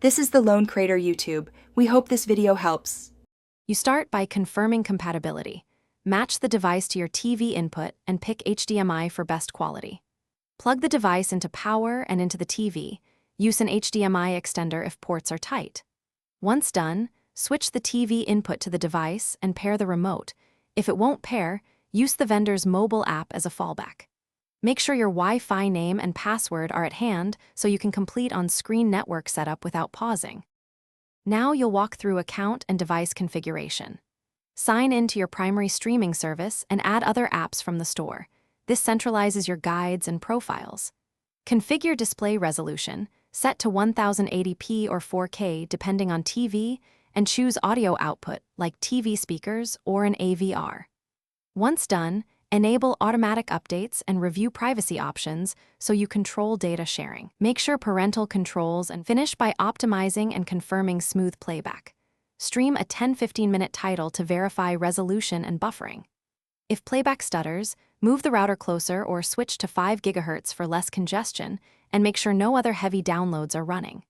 This is the Lone Crater YouTube. We hope this video helps. You start by confirming compatibility. Match the device to your TV input and pick HDMI for best quality. Plug the device into power and into the TV. Use an HDMI extender if ports are tight. Once done, switch the TV input to the device and pair the remote. If it won't pair, use the vendor's mobile app as a fallback. Make sure your Wi-Fi name and password are at hand so you can complete on-screen network setup without pausing. Now you'll walk through account and device configuration. Sign in to your primary streaming service and add other apps from the store. This centralizes your guides and profiles. Configure display resolution, set to 1080p or 4K depending on TV, and choose audio output like TV speakers or an AVR. Once done, enable automatic updates and review privacy options so you control data sharing. Make sure parental controls and finish by optimizing and confirming smooth playback. Stream a 10-15 minute title to verify resolution and buffering. If playback stutters, move the router closer or switch to 5 GHz for less congestion and make sure no other heavy downloads are running.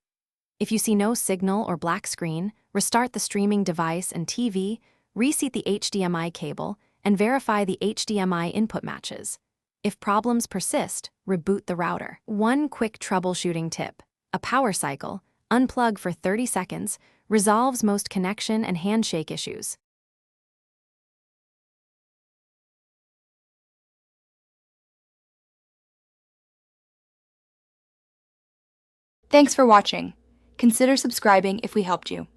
If you see no signal or black screen, restart the streaming device and TV, reseat the HDMI cable, and verify the HDMI input matches. If problems persist, reboot the router. One quick troubleshooting tip: a power cycle, unplug for 30 seconds, resolves most connection and handshake issues. Thanks for watching. Consider subscribing if we helped you.